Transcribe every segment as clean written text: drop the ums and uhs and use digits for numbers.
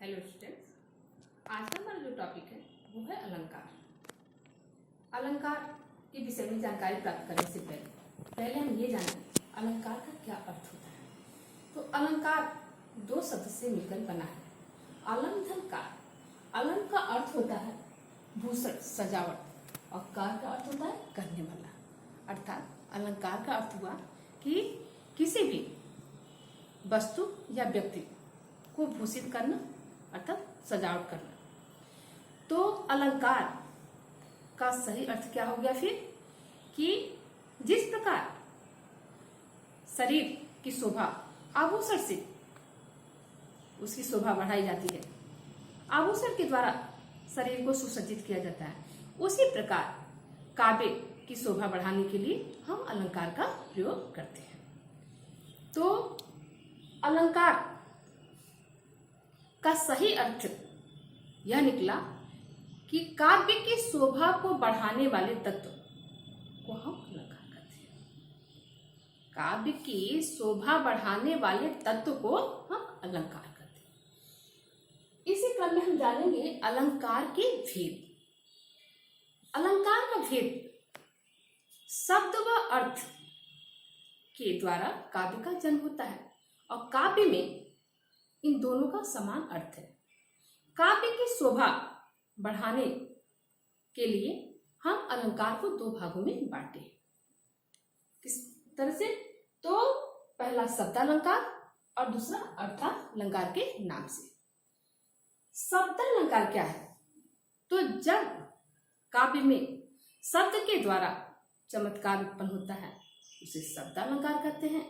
Hello students, आज का हमारा जो टॉपिक है वो है अलंकार। अलंकार के विषय में जानकारी प्राप्त करने से पहले हम ये जानें अलंकार का क्या अर्थ होता है। तो अलंकार दो शब्द से मिलकर बना है। अलंकार, अलंक का अर्थ होता है भूषण, सजावट, और कार का अर्थ होता है करने वाला। अर्थात अलंकार का अर्थ हुआ कि किसी भी वस्तु या व्यक्ति को भूषित करना अर्थात सजावट करना। तो अलंकार का सही अर्थ क्या हो गया फिर कि जिस प्रकार शरीर की शोभा आभूषण से उसकी शोभा बढ़ाई जाती है, आभूषण के द्वारा शरीर को सुसज्जित किया जाता है, उसी प्रकार काव्य की शोभा बढ़ाने के लिए हम अलंकार का प्रयोग करते हैं। तो अलंकार का सही अर्थ यह निकला कि काव्य की शोभा को बढ़ाने वाले तत्व को हम अलंकार कहते हैं। काव्य की शोभा बढ़ाने वाले तत्व को हम अलंकार कहते हैं। इसी क्रम में हम जानेंगे अलंकार के भेद। अलंकार का भेद शब्द व अर्थ के द्वारा काव्य का जन्म होता है और काव्य में इन दोनों का समान अर्थ है। काव्य की शोभा बढ़ाने के लिए हम अलंकार को दो भागों में बांटे। किस तरह से? तो पहला शब्दालंकार और दूसरा अर्थालंकार के नाम से। शब्दालंकार क्या है? तो जब काव्य में शब्द के द्वारा चमत्कार उत्पन्न होता है उसे शब्दालंकार कहते हैं,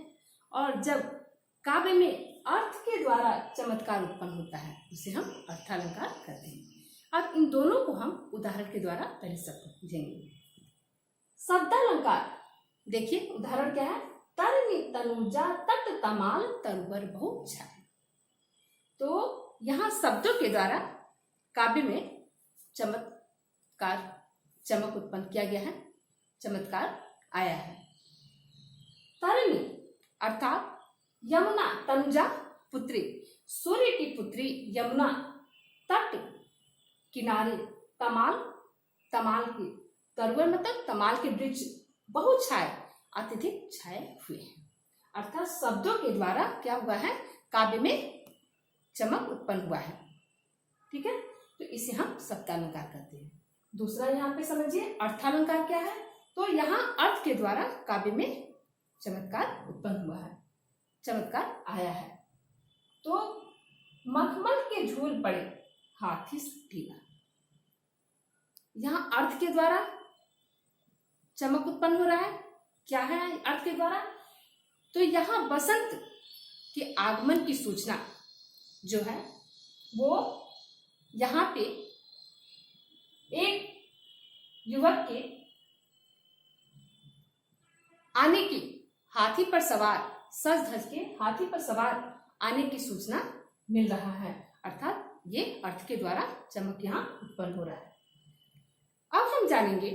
और जब काव्य में अर्थ के द्वारा चमत्कार उत्पन्न होता है उसे हम अर्थालंकार कहते हैं। अब इन दोनों को हम उदाहरण के द्वारा पहले समझेंगे। शब्दालंकार देखिए, उदाहरण क्या है? तरनी तनुजा तट तमाल तरुवर बहु छाय। तो यहाँ शब्दों के द्वारा काव्य में चमक उत्पन्न किया गया है, चमत्कार आया है। तरनी अर्थात यमुना, तनुजा पुत्री, सूर्य की पुत्री यमुना, तट किनारे, तमाल, तमाल के तरुवर मतलब तमाल के वृक्ष, बहु छाए, अत्यधिक छाए हुए हैं। अर्थात शब्दों के द्वारा क्या हुआ है? काव्य में चमक उत्पन्न हुआ है। ठीक है, तो इसे हम शब्दालंकार कहते हैं। दूसरा यहाँ पे समझिए अर्थालंकार क्या है? तो यहाँ अर्थ के द्वारा काव्य में चमत्कार उत्पन्न हुआ है, चमत्कार आया है। तो मखमल के झूल पड़े हाथी ढीला, यहाँ अर्थ के द्वारा चमक उत्पन्न हो रहा है। क्या है अर्थ के द्वारा? तो यहाँ बसंत के आगमन की सूचना जो है वो यहाँ पे एक युवक के आने की, हाथी पर सवार, सज धज के हाथी पर सवार आने की सूचना मिल रहा है। अर्थात ये अर्थ के द्वारा चमक यहाँ उत्पन्न हो रहा है। अब हम जानेंगे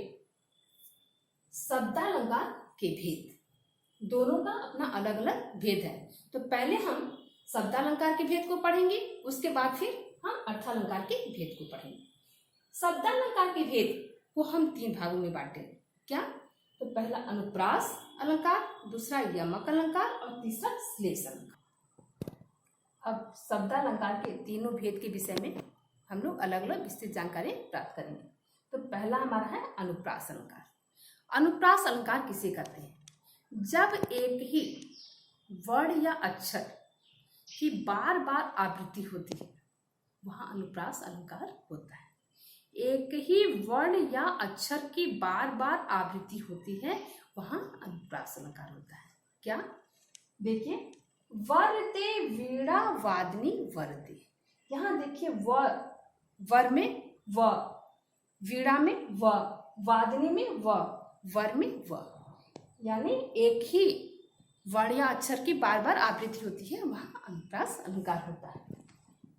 शब्दालंकार के भेद। दोनों का अपना अलग अलग भेद है। तो पहले हम शब्दालंकार के भेद को पढ़ेंगे, उसके बाद फिर हम अर्थालंकार के भेद को पढ़ेंगे। शब्दालंकार के भेद को हम तीन भागों में बांटे। क्या? तो पहला अनुप्रास अलंकार, दूसरा यमक अलंकार और तीसरा श्लेष अलंकार। अब शब्दालंकार के तीनों भेद के विषय में हम लोग अलग अलग विस्तृत जानकारी प्राप्त करेंगे। तो पहला हमारा है अनुप्रास अलंकार। अनुप्रास अलंकार किसे कहते हैं? जब एक ही वर्ण या अक्षर की बार बार आवृत्ति होती है वहां अनुप्रास अलंकार होता है। एक ही वर्ण या अक्षर की बार बार आवृत्ति होती है वहां अनुप्रास अलंकार होता है। क्या? देखिए, वरते वीणा वादनी वरते, यहाँ देखिए वर में व, वीणा में व, वादनी में व, वर में व, यानी एक ही वर्ण या अक्षर की बार बार आवृत्ति होती है वहां अनुप्रास अलंकार होता है।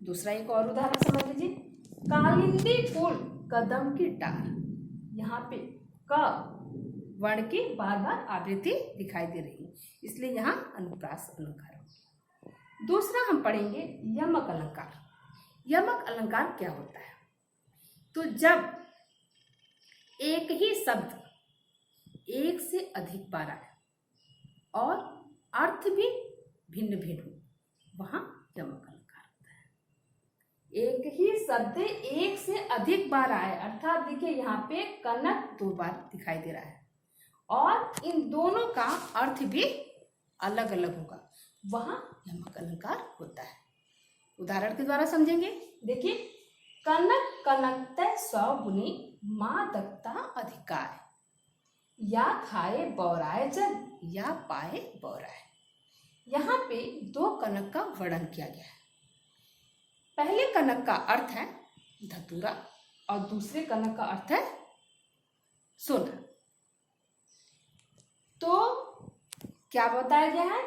दूसरा एक और उदाहरण समझ लीजिए। कालिंदी फूल कदम की डार, यहाँ पे क वर्ण की बार बार आवृत्ति दिखाई दे रही है, इसलिए यहाँ अनुप्रास अलंकार हो गया। दूसरा हम पढ़ेंगे यमक अलंकार। यमक अलंकार क्या होता है? तो जब एक ही शब्द एक से अधिक बार आए और अर्थ भी भिन्न भिन्न हो, वहां यमक अलंकार होता है। एक ही शब्द एक से अधिक बार आए, अर्थात देखिए यहाँ पे कनक 2 बार दिखाई दे रहा है और इन दोनों का अर्थ भी अलग अलग होगा, वहां यमक अलंकार होता है। उदाहरण के द्वारा समझेंगे। देखिए, कनक कनकतै 100 गुनी मादकता अधिकार, या खाए बौराए जग या पाए बौराए। यहाँ पे 2 कनक का वर्णन किया गया है। पहले कनक का अर्थ है धतूरा और दूसरे कनक का अर्थ है सोना। तो क्या बताया गया है?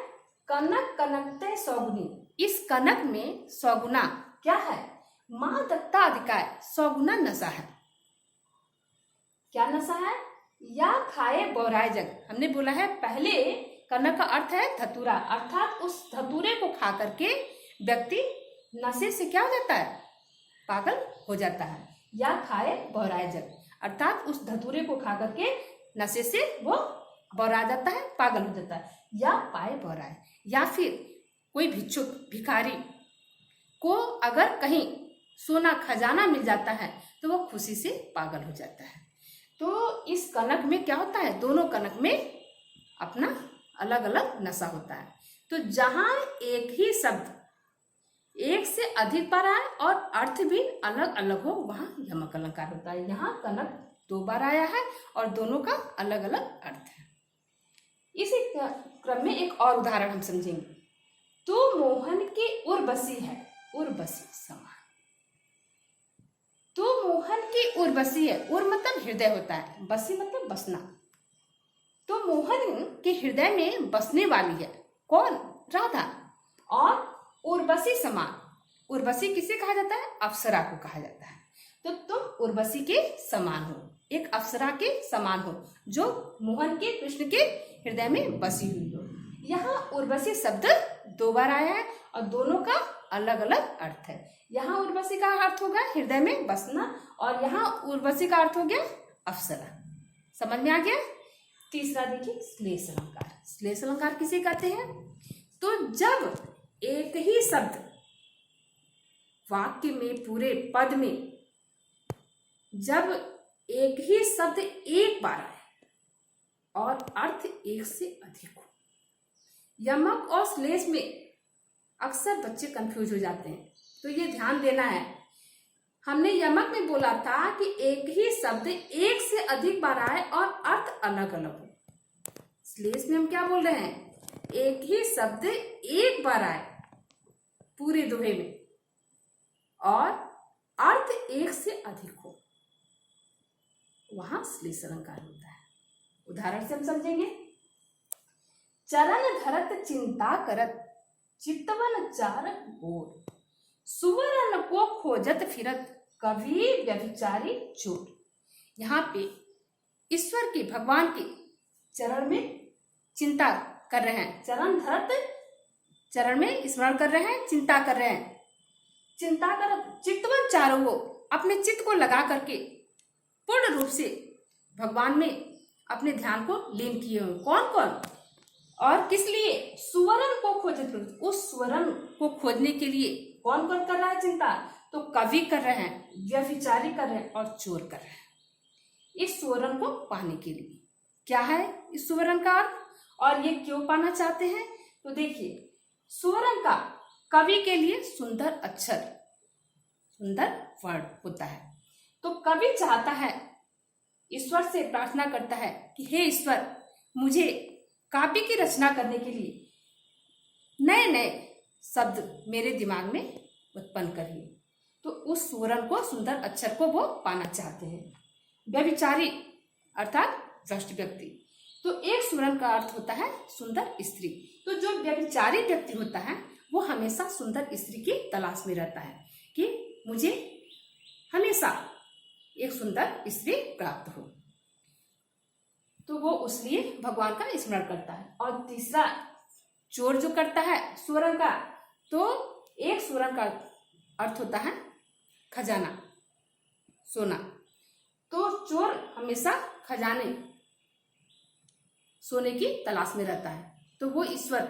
कनक कनकतै 100 गुनी, इस कनक में 100 गुना क्या है? मादकता अधिकार, 100 गुना नशा है। क्या नशा है? या खाए बौराए जग, हमने बोला है पहले कनक का अर्थ है धतूरा, अर्थात उस धतूरे को खा करके व्यक्ति नशे से क्या हो जाता है? पागल हो जाता है। या खाए बौराए जग, अर्थात उस धतूरे को खा करके नशे से वो बौरा जाता है, पागल हो जाता है। या पाए बौराए, या फिर कोई भिक्षुक भिखारी को अगर कहीं सोना खजाना मिल जाता है तो वो खुशी से पागल हो जाता है। तो इस कनक में क्या होता है? दोनों कनक में अपना अलग अलग नशा होता है। तो जहां एक ही शब्द एक से अधिक बार आए और अर्थ भी अलग अलग हो, वहां यमक अलंकार होता है। यहाँ कनक 2 बार आया है और दोनों का अलग अलग अर्थ है। इसी क्रम में एक और उदाहरण हम समझेंगे। तो मोहन की उर्वशी है, उर्वशी समान। तो मोहन की उर्वशी है, उर मतलब हृदय होता है, बसी मतलब बसना। तो मोहन के हृदय में बसने वाली है कौन? राधा। और उर्वशी समान, उर्वशी किसे कहा जाता है? अप्सरा को कहा जाता है। तो तुम उर्वशी के समान हो, एक अप्सरा के समान हो, जो मोहन के कृष्ण के हृदय में बसी हुई हो। यहाँ उर्वशी शब्द 2 बार आया है और दोनों का अलग अलग अर्थ है। यहाँ उर्वशी का अर्थ हो गया हृदय में बसना और यहाँ उर्वशी का अर्थ हो गया अप्सरा। समझ में आ गया? तीसरा देखिए, श्लेष अलंकार। श्लेष अलंकार किसे कहते हैं? तो जब एक ही शब्द वाक्य में, पूरे पद में, जब एक ही शब्द एक बार आए और अर्थ एक से अधिक हो। यमक और श्लेष में अक्सर बच्चे कंफ्यूज हो जाते हैं, तो ये ध्यान देना है। हमने यमक में बोला था कि एक ही शब्द एक से अधिक बार आए और अर्थ अलग अलग हो। श्लेष में हम क्या बोल रहे हैं? एक ही शब्द एक बार आए पूरे दोहे में और अर्थ एक से अधिक हो, वहां श्लेष अलंकार होता है। उदाहरण से हम समझेंगे। चरण धरत चिंता करत चितवन चारक गोर, सुवर्ण को खोजत फिरत कवि व्यभिचारी चोर। यहाँ पे ईश्वर के, भगवान के चरण में चिंता कर रहे हैं, चरण धरत, चरण में स्मरण कर रहे हैं, चिंता कर रहे हैं। चिंता करत चितवन चारों को, अपने चित्त को लगा करके पूर्ण रूप से भगवान में अपने ध्यान को लीन किए हुए। कौन कौन और किस लिए? सुवर्ण को खोजत, उस स्वर्ण को खोजने के लिए कौन कौन कर रहा है चिंता? तो कवि कर रहे हैं, व्यभिचारी कर रहे हैं और चोर कर रहे हैं। इस स्वर्ण को पाने के लिए क्या है इस सुवर्ण का अर्थ और ये क्यों पाना चाहते हैं? तो देखिए, सुवर्ण का कवि के लिए सुंदर अक्षर, सुंदर वर्ण होता है। तो कवि चाहता है, ईश्वर से प्रार्थना करता है कि हे ईश्वर, मुझे काव्य की रचना करने के लिए नए नए शब्द मेरे दिमाग में उत्पन्न करिए। तो उस सुवर्ण को, सुंदर अक्षर को वो पाना चाहते हैं। व्यभिचारी अर्थात भ्रष्ट व्यक्ति। तो एक सुवर्ण का अर्थ होता है सुंदर स्त्री। तो जो व्यभिचारी व्यक्ति होता है वो हमेशा सुंदर स्त्री की तलाश में रहता है कि मुझे हमेशा एक सुंदर स्त्री प्राप्त हो, तो वो उसलिए भगवान का स्मरण करता है। और तीसरा, चोर जो करता है सुवर्ण का, तो एक सुवर्ण का अर्थ होता है खजाना, सोना। तो चोर हमेशा खजाने, सोने की तलाश में रहता है, तो वो ईश्वर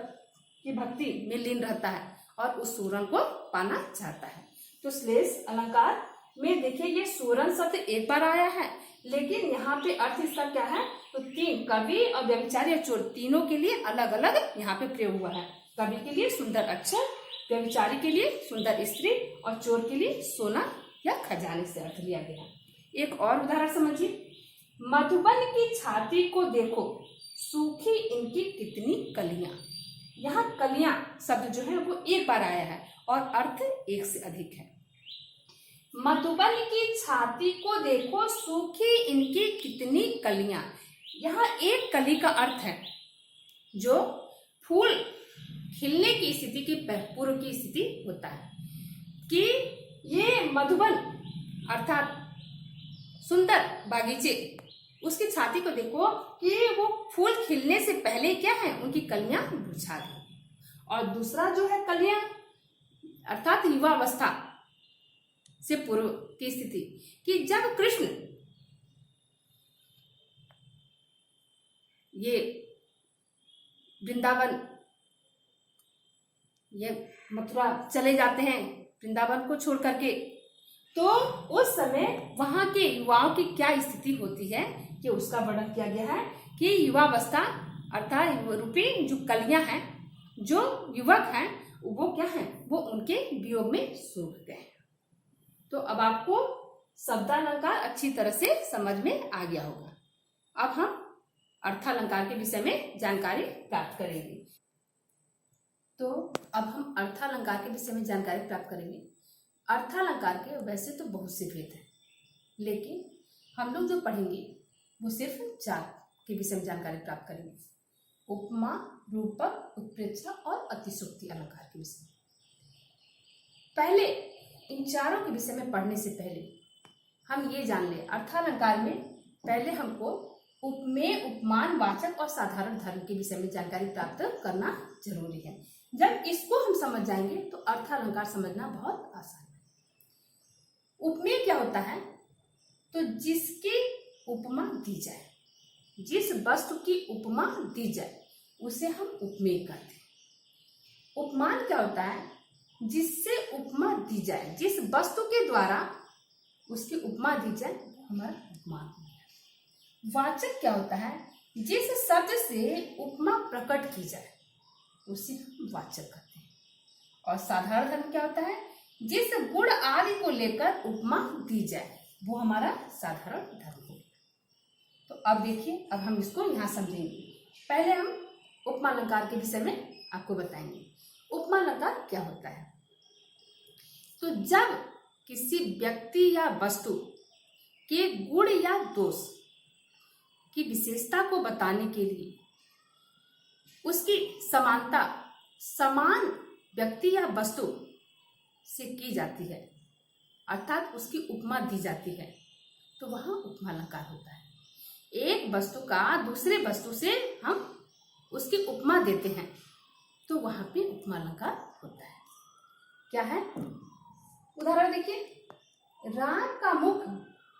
की भक्ति में लीन रहता है और उस सूरन को पाना चाहता है। तो श्लेष अलंकार में देखिए ये सूरन शब्द एक बार आया है, लेकिन यहाँ पे अर्थ इसका क्या है, तो तीन, कवि और व्यभिचारी और चोर, तीनों के लिए अलग अलग यहाँ पे प्रयोग हुआ है। कवि के लिए सुंदर अक्षर, व्यभिचारी के लिए सुंदर स्त्री और चोर के लिए सोना या खजाने से अर्थ लिया गया। एक और उदाहरण समझिए, मधुबन की छाती को देखो, सूखी इनकी कितनी कलियां। यहाँ कलियां शब्द जो है वो एक बार आया है और अर्थ एक से अधिक है। मधुबन की छाती को देखो, सूखी इनकी कितनी कलियां। यहाँ एक कली का अर्थ है जो फूल खिलने की स्थिति की पूर्व की स्थिति होता है, कि ये मधुबन अर्थात सुंदर बागीचे, उसकी छाती को देखो कि वो फूल खिलने से पहले क्या है, उनकी कलियां मुरझा गई। और दूसरा जो है कलियां अर्थात युवावस्था से पूर्व की स्थिति, कि जब कृष्ण ये वृंदावन, ये मथुरा चले जाते हैं वृंदावन को छोड़ करके, तो उस समय वहां के युवाओं की क्या स्थिति होती है कि उसका वर्णन किया गया है कि युवावस्था अर्थात रूपी जो कलियां हैं, जो युवक हैं, वो क्या है, वो उनके वियोग में सूख गए। तो अब आपको शब्दालंकार अच्छी तरह से समझ में आ गया होगा। अब हम अर्थालंकार के विषय में जानकारी प्राप्त करेंगे। तो अब हम अर्थालंकार के विषय में जानकारी प्राप्त करेंगे। अर्थालंकार के वैसे तो बहुत से भेद हैं, लेकिन हम लोग जो पढ़ेंगे वो सिर्फ 4 के विषय में जानकारी प्राप्त करेंगे। उपमा, रूपक, उत्प्रेक्षा और अतिशयोक्ति अलंकार के विषय में। पहले इन चारों के विषय में पढ़ने से पहले हम ये जान ले, अर्थालंकार में पहले हमको उपमेय, उपमान, वाचक और साधारण धर्म के विषय में जानकारी प्राप्त करना जरूरी है। जब इसको हम समझ जाएंगे तो अर्थालंकार समझना बहुत आसान है। उपमेय क्या होता है, तो जिसकी उपमा दी जाए, जिस वस्तु की उपमा दी जाए उसे हम उपमेय कहते हैं। उपमान क्या होता है, जिससे उपमा दी जाए, जिस वस्तु के द्वारा उसकी उपमा दी जाए वो हमारा उपमान हो गया। वाचक क्या होता है, जिस शब्द से उपमा प्रकट की जाए उसे हम वाचक कहते हैं। और साधारण धर्म क्या होता है, जिस गुण आदि को लेकर उपमा दी जाए वो हमारा साधारण धर्म हो। तो अब देखिए, अब हम इसको यहाँ समझेंगे। पहले हम उपमालंकार के विषय में आपको बताएंगे। उपमालंकार क्या होता है, तो जब किसी व्यक्ति या वस्तु के गुण या दोष की विशेषता को बताने के लिए उसकी समानता समान व्यक्ति या वस्तु से की जाती है, अर्थात उसकी उपमा दी जाती है, तो वहाँ उपमालंकार होता है। एक वस्तु का दूसरे वस्तु से हम उसकी उपमा देते हैं तो वहाँ पे उपमालंकार होता है। क्या है, उदाहरण देखिए, राम का मुख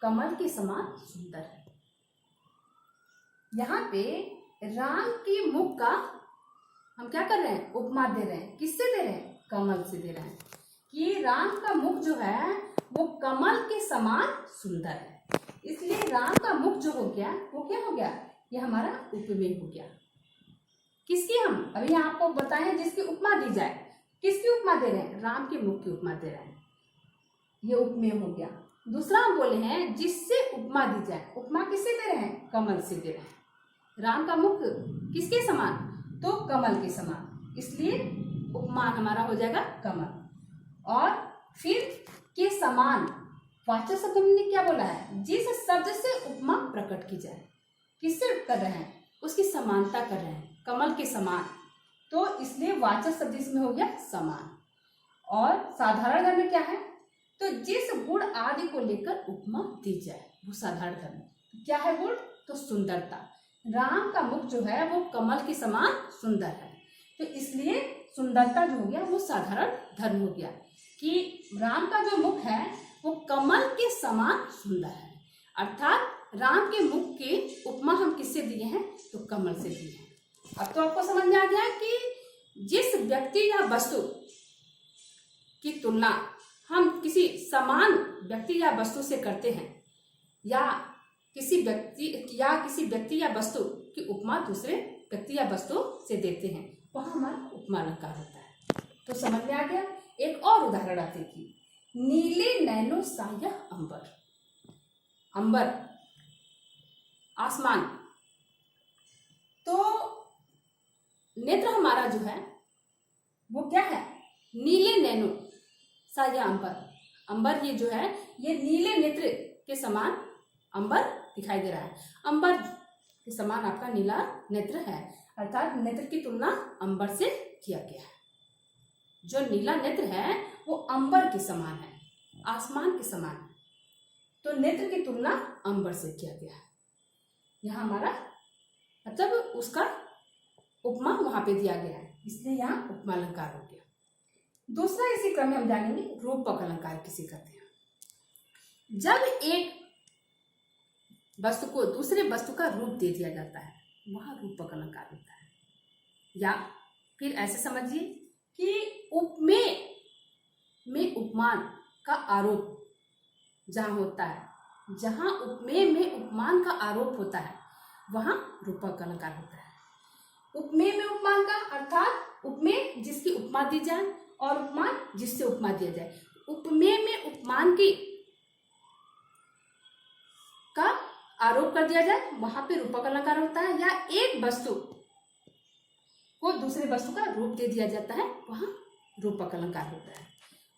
कमल के समान सुंदर है। यहाँ पे राम के मुख का हम क्या कर रहे हैं, उपमा दे रहे हैं। किससे दे रहे हैं, कमल से दे रहे हैं, कि राम का मुख जो है वो कमल के समान सुंदर है। इसलिए राम का मुख जो हो गया वो क्या हो गया, ये हमारा उपमेय हो गया। किसकी, हम अभी आपको बताएं जिसकी उपमा दी जाए, किसकी उपमा दे रहे हैं, राम के मुख की उपमा दे रहे हैं, ये उपमेय हो गया। दूसरा हम बोले हैं जिससे उपमा दी जाए, उपमा किससे दे रहे हैं, कमल से दे रहे हैं। राम का मुख किसके समान, तो कमल के समान, इसलिए उपमान हमारा हो जाएगा कमल। और फिर के समान, वाचक शब्द हमने क्या बोला है, जिस शब्द से उपमा प्रकट की जाए, किससे कर रहे हैं, उसकी समानता कर रहे हैं, कमल के समान, तो इसलिए वाचक शब्द इसमें हो गया समान। और साधारण धर्म क्या है, तो जिस गुण आदि को लेकर उपमा दी जाए वो साधारण धर्म। क्या है गुण, तो सुंदरता। राम का मुख जो है वो कमल के समान सुंदर है, तो इसलिए सुंदरता जो हो गया वो साधारण धर्म हो गया, कि राम का जो मुख है वो कमल के समान सुंदर है। अर्थात राम के मुख की उपमा हम किससे दिए हैं? तो कमल से दिए हैं। अब तो आपको समझ में आ गया कि जिस व्यक्ति या वस्तु की तुलना हम किसी समान व्यक्ति या वस्तु से करते हैं, या किसी व्यक्ति या वस्तु की उपमा दूसरे व्यक्ति या वस्तु से देते हैं, वह हमारा उपमा अलंकार होता है। तो समझ में आ गया। एक और उदाहरण आप देखिए, नीले नैनो साया अंबर। अंबर आसमान, तो नेत्र हमारा जो है वो क्या है? नीले नैनो साया अंबर। अंबर ये जो है ये नीले नेत्र के समान अंबर दिखाई दे रहा है। अंबर के समान आपका नीला नेत्र है, अर्थात नेत्र की तुलना अंबर से किया गया है। जो नीला नेत्र है वो अंबर के समान है, आसमान के समान है, तो नेत्र की तुलना अंबर से किया गया है। यहाँ हमारा मतलब उसका उपमा वहां पे दिया गया है, इसलिए यहाँ उपमा अलंकार हो गया। दूसरा इसी क्रम में हम जानेंगे रूपक अलंकार किसे कहते हैं। जब एक वस्तु को दूसरे वस्तु का रूप दे दिया जाता है, वह रूपक अलंकार होता है। या फिर ऐसे समझिए कि उपमेय में उपमान का आरोप जहां होता है, जहां उपमेय में उपमान का आरोप होता है, वहां रूपक अलंकार होता है। उपमेय में उपमान का अर्थात उपमेय जिसकी उपमा दी जाए और उपमान जिससे उपमा दिया जाए। उपमेय में उपमान की का आरोप कर दिया जाए, वहां पे रूपक अलंकार होता है। या एक वस्तु को दूसरे वस्तु का रूप दे दिया जाता है, वहां रूपक अलंकार होता है।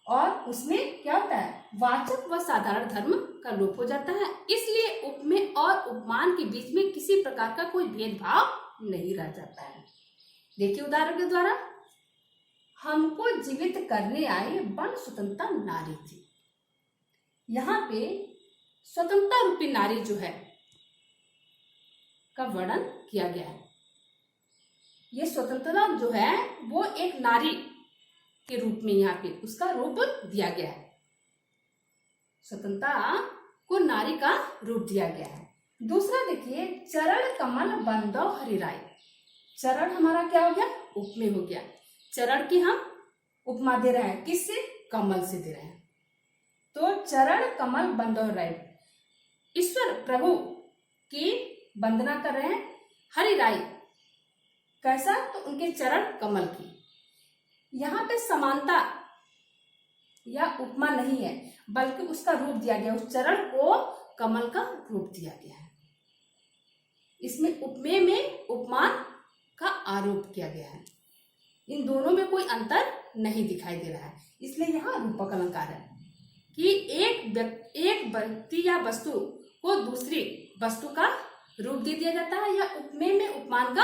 और उसमें क्या होता है? वाचक व साधारण धर्म का लोप हो जाता है, इसलिए उपमेय और उपमान के बीच में किसी प्रकार का कोई भेदभाव नहीं रह जाता है। देखिए उदाहरण के द्वारा, हमको जीवित करने आई वन स्वतंत्रता नारी थी। यहाँ पे स्वतंत्रता रूपी नारी जो है का वर्णन किया गया है। ये स्वतंत्रता जो है वो एक नारी के रूप में यहाँ पे उसका रूप दिया गया है। स्वतंत्रता को नारी का रूप दिया गया है। दूसरा देखिए, चरण कमल बंदो हरिराय। चरण हमारा क्या हो गया? उपमेय हो गया। चरण की हम उपमा दे रहे हैं, किससे? कमल से दे रहे हैं। तो चरण कमल बंदो हरिराय, ईश्वर प्रभु की वंदना कर रहे हैं। हरिराय कैसा? तो उनके चरण कमल की। यहाँ पे समानता या उपमा नहीं है, बल्कि उसका रूप दिया गया, उस चरण को कमल का रूप दिया गया है। इसमें उपमेय में उपमान का आरोप किया गया है। इन दोनों में कोई अंतर नहीं दिखाई दे रहा है, इसलिए यहाँ रूपक अलंकार है कि एक व्यक्ति या वस्तु को दूसरी वस्तु का रूप दे दिया जाता है, या उपमेय में उपमान का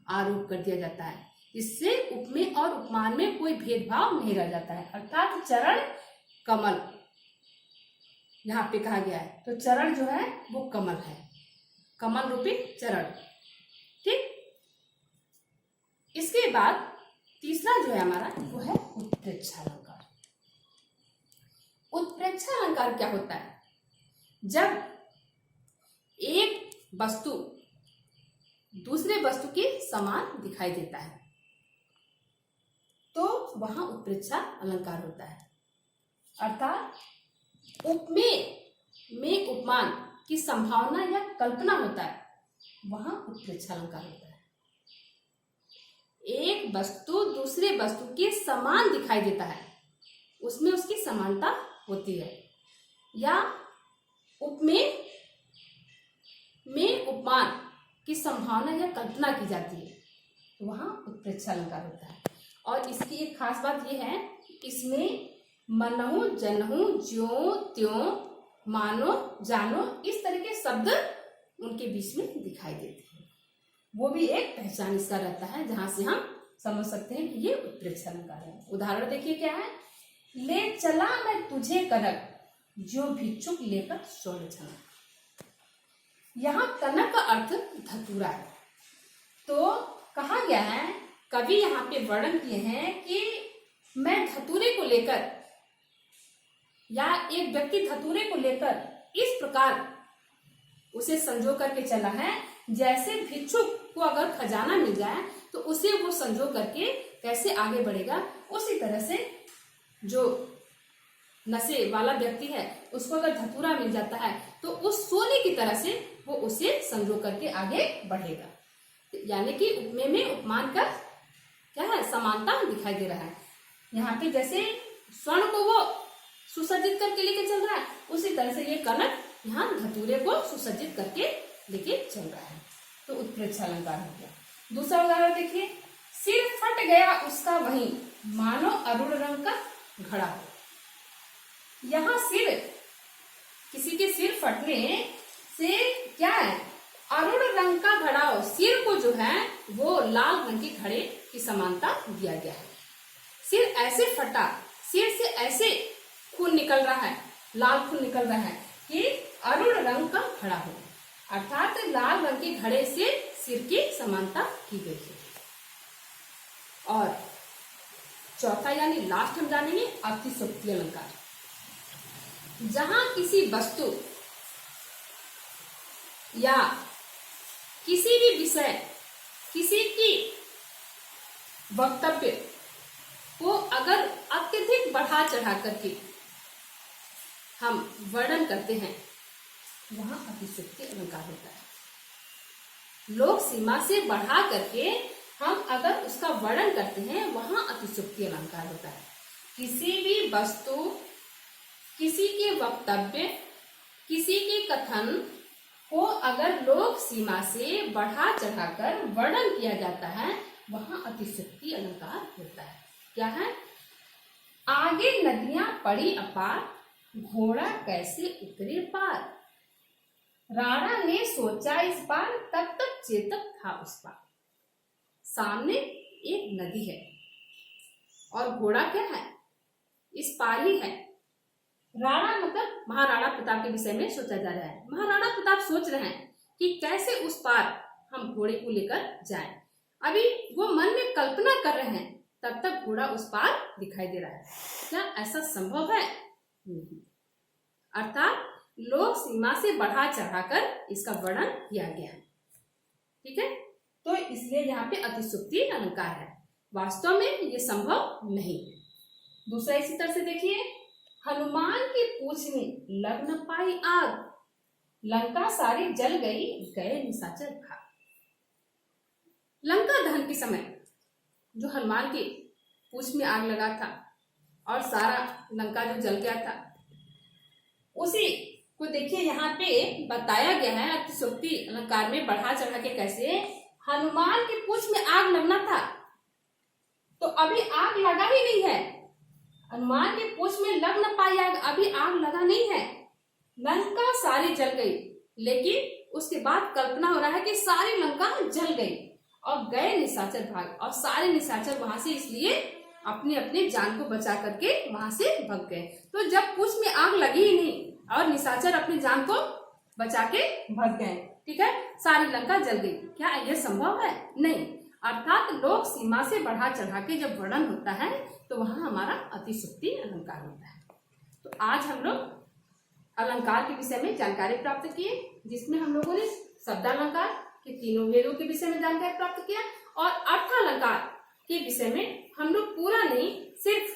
आरोप कर दिया जाता है। इससे उपमेय और उपमान में कोई भेदभाव नहीं रह जाता है, अर्थात चरण कमल यहाँ पे कहा गया है। तो चरण जो है वो कमल है, कमल रूपी चरण। ठीक, इसके बाद तीसरा जो है हमारा वो है उत्प्रेक्षा अलंकार। उत्प्रेक्षा अलंकार क्या होता है? जब एक वस्तु दूसरे वस्तु के समान दिखाई देता है, तो वहां उत्प्रेक्षा अलंकार होता है। अर्थात उपमेय में उपमान की संभावना या कल्पना होता है, वहां उत्प्रेक्षा अलंकार होता है। एक वस्तु दूसरे वस्तु के समान दिखाई देता है, उसमें उसकी समानता होती है। या उपमेय में उपमान की संभावना या कल्पना की जाती है, तो वहां उत्प्रेक्षा अलंकार होता है। और इसकी एक खास बात यह है, इसमें मनहु जनहु ज्यों त्यों मानो जानो इस तरह के शब्द उनके बीच में दिखाई देते हैं। वो भी एक पहचान इसका रहता है, जहां से हम समझ सकते हैं कि ये उत्प्रेक्षा अलंकार है। उदाहरण देखिए क्या है, ले चला मैं तुझे कनक जो भिक्षुक लेकर स्वर्ण छनक। यहाँ कनक का अर्थ धतूरा है। तो कहा गया है, कवि यहाँ पे वर्णन किए हैं कि मैं धतूरे को लेकर या एक व्यक्ति धतूरे को लेकर इस प्रकार उसे संजो करके चला है, जैसे भिक्षुक को अगर खजाना मिल जाए तो उसे वो संजो करके कैसे आगे बढ़ेगा, उसी तरह से जो नशे वाला व्यक्ति है उसको अगर धतूरा मिल जाता है तो उस सोने की तरह से वो उसे संजो करके आगे बढ़ेगा। यानी कि उपमेय में उपमान का क्या है, समानता दिखाई दे रहा है। यहाँ पे जैसे स्वर्ण को वो सुसज्जित करके लेके चल रहा है, उसी तरह से ये कनक यहाँ धतूरे को सुसज्जित करके लेके चल रहा है। तो उत्प्रेक्षा अलंकार हो गया। दूसरा उदाहरण देखिए, सिर फट गया उसका वहीं, मानो अरुण रंग का घड़ा हो। यहाँ सिर, किसी के सिर फटने से क्या है, अरुण रंग का घड़ा हो। सिर को जो है वो लाल रंग के घड़े की समानता दिया गया है। सिर ऐसे फटा, सिर से ऐसे खून निकल रहा है, लाल खून निकल रहा है कि अरुण रंग का घड़ा हो, अर्थात लाल रंग के घड़े से सिर की समानता की गई है। और चौथा यानी लास्ट हम जानेंगे अतिशयोक्ति अलंकार। जहां किसी वस्तु या किसी भी विषय, किसी की वक्तव्य को अगर अत्यधिक बढ़ा चढ़ा करके हम वर्णन करते हैं, वहां अतिशयोक्ति अलंकार होता है। लोक सीमा से बढ़ा करके हम अगर उसका वर्णन करते हैं, वहां अतिशयोक्ति अलंकार होता है। किसी भी वस्तु, किसी के वक्तव्य, किसी के कथन को अगर लोक सीमा से बढ़ा चढ़ाकर वर्णन किया जाता है, वहां अतिशयोक्ति अलंकार होता है। क्या है, आगे नदियां पड़ी अपार, घोड़ा कैसे उतरे पार। राणा ने सोचा इस बार, तब तक चेतक था उस पार। सामने एक नदी है और घोड़ा क्या है, इस पार ही है। राणा मतलब महाराणा प्रताप के विषय में सोचा जा रहा है। महाराणा प्रताप सोच रहे हैं कि कैसे उस पार हम घोड़े को लेकर जाएं। अभी वो मन में कल्पना कर रहे हैं, तब तक घोड़ा उस पार दिखाई दे रहा है। क्या ऐसा संभव है? नहीं। अर्थात लोक सीमा से बढ़ा चढ़ाकर इसका वर्णन किया गया है। ठीक है, तो इसलिए यहाँ पे अतिशयोक्ति अलंकार है। वास्तव में ये संभव नहीं है। दूसरा इसी तरह से देखिए, हनुमान की पूंछ में लग न पाई आग, लंका सारी जल गई, गए निशाचर भाग। लंका दहन के समय जो हनुमान की पूंछ में आग लगा था और सारा लंका जो जल गया था, उसी को देखिए यहाँ पे बताया गया है अतिशयोक्ति अलंकार में बढ़ा चढ़ा के। कैसे हनुमान की पूंछ में आग लगना था, तो अभी आग लगा ही नहीं है। हनुमान की पूंछ में लग न पाई आग, अभी आग लगा नहीं है। लंका सारी जल गई, लेकिन उसके बाद कल्पना हो रहा है कि सारी लंका जल गई और गए निशाचर भाग। और सारे निशाचर वहां से इसलिए अपनी अपनी जान को बचा करके वहां से भाग गए। तो जब पूंछ में आग लगी ही नहीं और निशाचर अपनी जान को बचा के भाग गए, ठीक है, सारी लंका जल गई। क्या यह संभव है? नहीं। अर्थात लोक सीमा से बढ़ा चढ़ा के जब वर्णन होता है तो वहां हमारा अतिशयोक्ति अलंकार होता है। तो आज हम लोग अलंकार के विषय में जानकारी प्राप्त किए, जिसमें हम लोगों ने शब्दालंकार के तीनों भेदों के विषय में जानकारी प्राप्त किया और अर्थालंकार के विषय में हम लोग पूरा नहीं, सिर्फ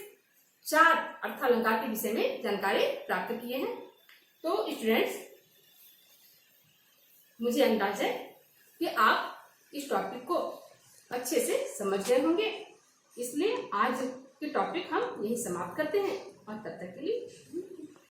4 अर्थालंकार के विषय में जानकारी प्राप्त किए हैं। तो स्टूडेंट्स, मुझे अंदाज है कि आप इस टॉपिक को अच्छे से समझ गए होंगे, इसलिए आज के टॉपिक हम यही समाप्त करते हैं और तब तक के लिए